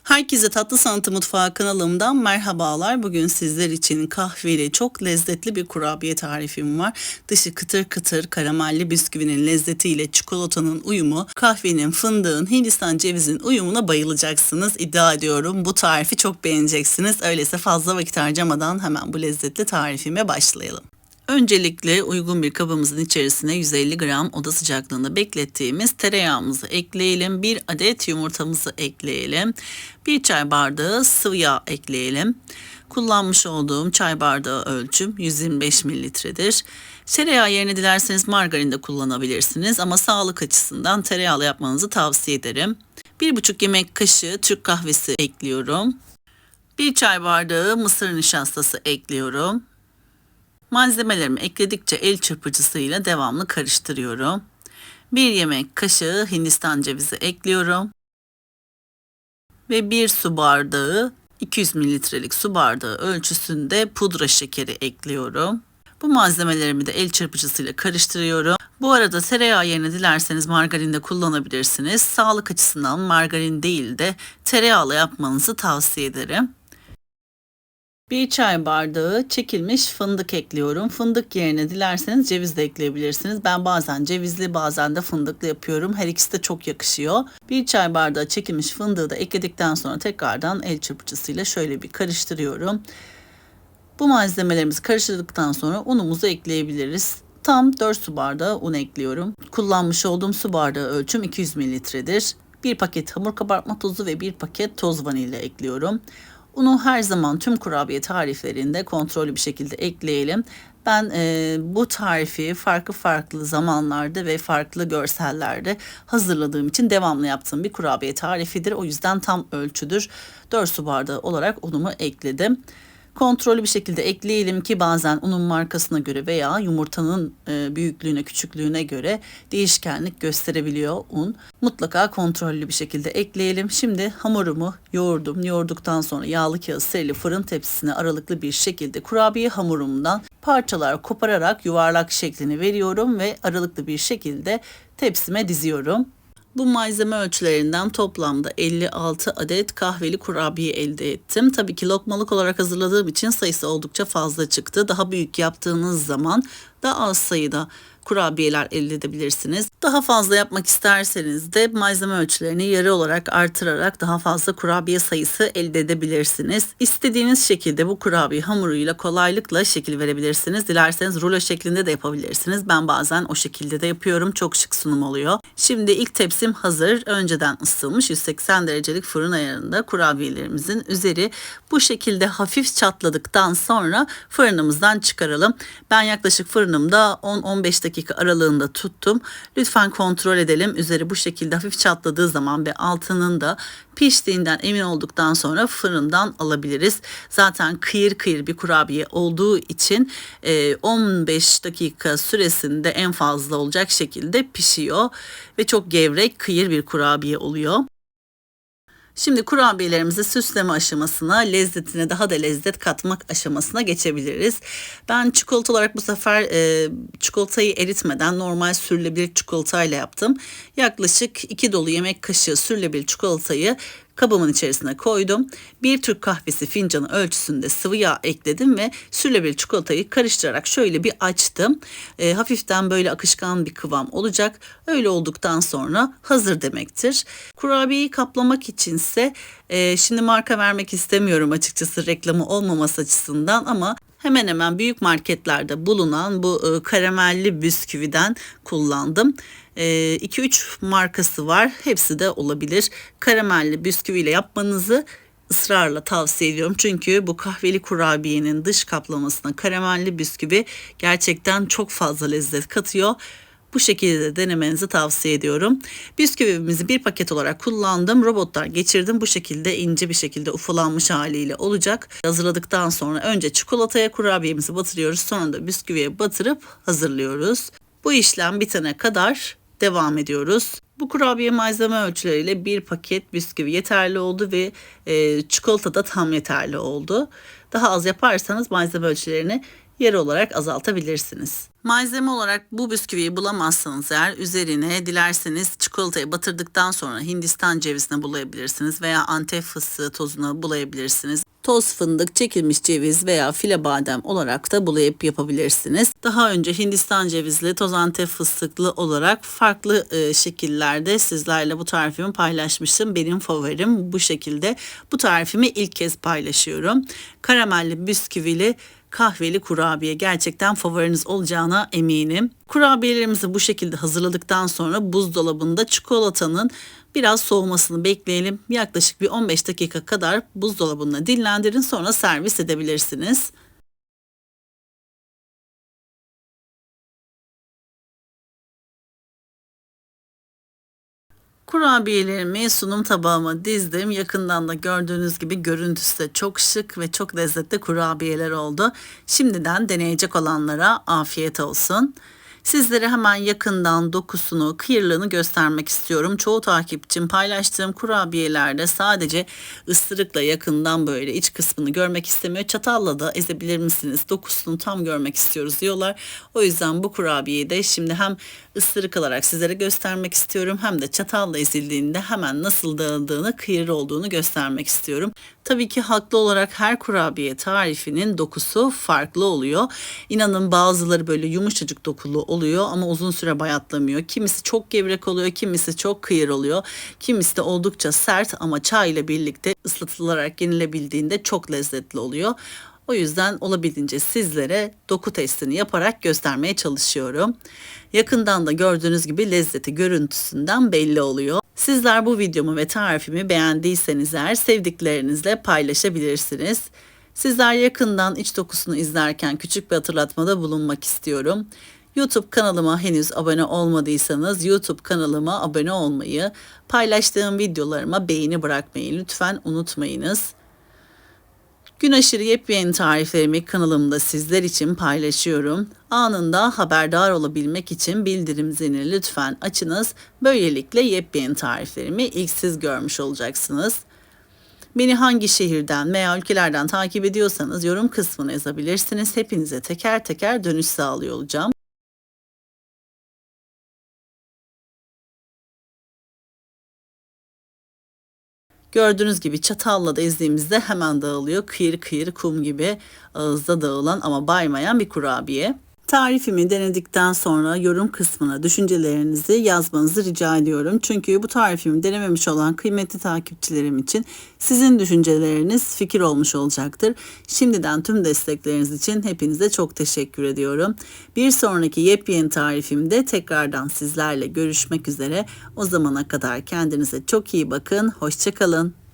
Herkese Tatlı Sanatı Mutfağı kanalımdan merhabalar. Bugün sizler için kahveli çok lezzetli bir kurabiye tarifim var. Dışı kıtır kıtır karamelli bisküvinin lezzetiyle çikolatanın uyumu, kahvenin, fındığın, Hindistan cevizinin uyumuna bayılacaksınız. İddia ediyorum bu tarifi çok beğeneceksiniz. Öyleyse fazla vakit harcamadan hemen bu lezzetli tarifime başlayalım. Öncelikle uygun bir kabımızın içerisine 150 gram oda sıcaklığında beklettiğimiz tereyağımızı ekleyelim. 1 adet yumurtamızı ekleyelim. 1 çay bardağı sıvı yağ ekleyelim. Kullanmış olduğum çay bardağı ölçüm 125 mililitredir. Tereyağı yerine dilerseniz margarin de kullanabilirsiniz ama sağlık açısından tereyağlı yapmanızı tavsiye ederim. 1,5 yemek kaşığı Türk kahvesi ekliyorum. 1 çay bardağı mısır nişastası ekliyorum. Malzemelerimi ekledikçe el çırpıcısıyla devamlı karıştırıyorum. 1 yemek kaşığı Hindistan cevizi ekliyorum. Ve 1 su bardağı 200 mililitrelik su bardağı ölçüsünde pudra şekeri ekliyorum. Bu malzemelerimi de el çırpıcısıyla karıştırıyorum. Bu arada tereyağı yerine dilerseniz margarin de kullanabilirsiniz. Sağlık açısından margarin değil de tereyağlı yapmanızı tavsiye ederim. 1 çay bardağı çekilmiş fındık ekliyorum. Fındık yerine dilerseniz ceviz de ekleyebilirsiniz. Ben bazen cevizli bazen de fındıklı yapıyorum. Her ikisi de çok yakışıyor. 1 çay bardağı çekilmiş fındığı da ekledikten sonra tekrardan el çırpıcısıyla şöyle bir karıştırıyorum. Bu malzemelerimizi karıştırdıktan sonra unumuzu ekleyebiliriz. Tam 4 su bardağı un ekliyorum. Kullanmış olduğum su bardağı ölçüm 200 mililitredir. 1 paket hamur kabartma tozu ve 1 paket toz vanilya ekliyorum. Unu her zaman tüm kurabiye tariflerinde kontrollü bir şekilde ekleyelim. Ben bu tarifi farklı zamanlarda ve farklı görsellerde hazırladığım için devamlı yaptığım bir kurabiye tarifidir. O yüzden tam ölçüdür. 4 su bardağı olarak unumu ekledim. Kontrollü bir şekilde ekleyelim ki bazen unun markasına göre veya yumurtanın büyüklüğüne, küçüklüğüne göre değişkenlik gösterebiliyor un. Mutlaka kontrollü bir şekilde ekleyelim. Şimdi hamurumu yoğurdum. Yoğurduktan sonra yağlı kağıt serili fırın tepsisine aralıklı bir şekilde kurabiye hamurumdan parçalar kopararak yuvarlak şeklini veriyorum ve aralıklı bir şekilde tepsime diziyorum. Bu malzeme ölçülerinden toplamda 56 adet kahveli kurabiye elde ettim. Tabii ki lokmalık olarak hazırladığım için sayısı oldukça fazla çıktı. Daha büyük yaptığınız zaman daha az sayıda kurabiyeler elde edebilirsiniz. Daha fazla yapmak isterseniz de malzeme ölçülerini yarı olarak artırarak daha fazla kurabiye sayısı elde edebilirsiniz. İstediğiniz şekilde bu kurabiye hamuruyla kolaylıkla şekil verebilirsiniz. Dilerseniz rulo şeklinde de yapabilirsiniz. Ben bazen o şekilde de yapıyorum. Çok şık sunum oluyor. Şimdi ilk tepsim hazır. Önceden ısıtılmış 180 derecelik fırın ayarında kurabiyelerimizin üzeri bu şekilde hafif çatladıktan sonra fırınımızdan çıkaralım. Ben yaklaşık fırınımda 10-15 dakika aralığında tuttum. Lütfen kontrol edelim. Üzeri bu şekilde hafif çatladığı zaman ve altının da piştiğinden emin olduktan sonra fırından alabiliriz. Zaten kıyır kıyır bir kurabiye olduğu için 15 dakika süresinde en fazla olacak şekilde pişiyor ve çok gevrek kıyır bir kurabiye oluyor. Şimdi kurabiyelerimizi süsleme aşamasına, lezzetine daha da lezzet katmak aşamasına geçebiliriz. Ben çikolata olarak bu sefer çikolatayı eritmeden normal sürülebilir çikolatayla yaptım. Yaklaşık 2 dolu yemek kaşığı sürülebilir çikolatayı kabımın içerisine koydum. 1 Türk kahvesi fincanı ölçüsünde sıvı yağ ekledim ve sürülebilir çikolatayı karıştırarak şöyle bir açtım. Hafiften böyle akışkan bir kıvam olacak. Öyle olduktan sonra hazır demektir. Kurabiyeyi kaplamak içinse şimdi marka vermek istemiyorum açıkçası reklamı olmaması açısından ama hemen hemen büyük marketlerde bulunan bu karamelli bisküviden kullandım. 2-3 markası var. Hepsi de olabilir. Karamelli bisküviyle yapmanızı ısrarla tavsiye ediyorum. Çünkü bu kahveli kurabiyenin dış kaplamasına karamelli bisküvi gerçekten çok fazla lezzet katıyor. Bu şekilde denemenizi tavsiye ediyorum. Bisküvimizi bir paket olarak kullandım. Robotlar geçirdim. Bu şekilde ince bir şekilde ufalanmış haliyle olacak. Hazırladıktan sonra önce çikolataya kurabiyemizi batırıyoruz. Sonra da bisküviye batırıp hazırlıyoruz. Bu işlem bitene kadar devam ediyoruz. Bu kurabiye malzeme ölçüleriyle 1 paket bisküvi yeterli oldu ve çikolata da tam yeterli oldu. Daha az yaparsanız malzeme ölçülerini yarı olarak azaltabilirsiniz. Malzeme olarak bu bisküviyi bulamazsanız eğer üzerine dilerseniz çikolatayı batırdıktan sonra Hindistan cevizine bulayabilirsiniz veya Antep fıstığı tozuna bulayabilirsiniz. Toz fındık, çekilmiş ceviz veya file badem olarak da bulayıp yapabilirsiniz. Daha önce Hindistan cevizli, toz Antep fıstıklı olarak farklı şekillerde sizlerle bu tarifimi paylaşmıştım. Benim favorim bu şekilde. Bu tarifimi ilk kez paylaşıyorum. Karamelli bisküvili kahveli kurabiye gerçekten favoriniz olacağına eminim. Kurabiyelerimizi bu şekilde hazırladıktan sonra buzdolabında çikolatanın biraz soğumasını bekleyelim. Yaklaşık bir 15 dakika kadar buzdolabında dinlendirin, sonra servis edebilirsiniz. Kurabiyelerimi sunum tabağıma dizdim. Yakından da gördüğünüz gibi görüntüsü de çok şık ve çok lezzetli kurabiyeler oldu. Şimdiden deneyecek olanlara afiyet olsun. Sizlere hemen yakından dokusunu, kıyırlığını göstermek istiyorum. Çoğu takipçim paylaştığım kurabiyelerde sadece ısırıkla yakından böyle iç kısmını görmek istemiyor. Çatalla da ezebilir misiniz? Dokusunu tam görmek istiyoruz diyorlar. O yüzden bu kurabiyeyi de şimdi hem ısırık alarak sizlere göstermek istiyorum, hem de çatalla ezildiğinde hemen nasıl dağıldığını, kıyır olduğunu göstermek istiyorum. Tabii ki haklı olarak her kurabiye tarifinin dokusu farklı oluyor. İnanın bazıları böyle yumuşacık dokulu oluyor ama uzun süre bayatlamıyor. Kimisi çok gevrek oluyor, kimisi çok kıyır oluyor. Kimisi de oldukça sert ama çay ile birlikte ıslatılarak yenilebildiğinde çok lezzetli oluyor. O yüzden olabildiğince sizlere doku testini yaparak göstermeye çalışıyorum. Yakından da gördüğünüz gibi lezzeti görüntüsünden belli oluyor. Sizler bu videomu ve tarifimi beğendiyseniz eğer sevdiklerinizle paylaşabilirsiniz. Sizler yakından iç dokusunu izlerken küçük bir hatırlatmada bulunmak istiyorum. YouTube kanalıma henüz abone olmadıysanız YouTube kanalıma abone olmayı, paylaştığım videolarıma beğeni bırakmayı lütfen unutmayınız. Gün aşırı yepyeni tariflerimi kanalımda sizler için paylaşıyorum. Anında haberdar olabilmek için bildirim zilini lütfen açınız. Böylelikle yepyeni tariflerimi ilk siz görmüş olacaksınız. Beni hangi şehirden veya ülkelerden takip ediyorsanız yorum kısmına yazabilirsiniz. Hepinize teker teker dönüş sağlıyor olacağım. Gördüğünüz gibi çatalla da ezdiğimizde hemen dağılıyor. Kıyır kıyır kum gibi ağızda dağılan ama baymayan bir kurabiye. Tarifimi denedikten sonra yorum kısmına düşüncelerinizi yazmanızı rica ediyorum. Çünkü bu tarifimi denememiş olan kıymetli takipçilerim için sizin düşünceleriniz fikir olmuş olacaktır. Şimdiden tüm destekleriniz için hepinize çok teşekkür ediyorum. Bir sonraki yepyeni tarifimde tekrardan sizlerle görüşmek üzere. O zamana kadar kendinize çok iyi bakın. Hoşça kalın.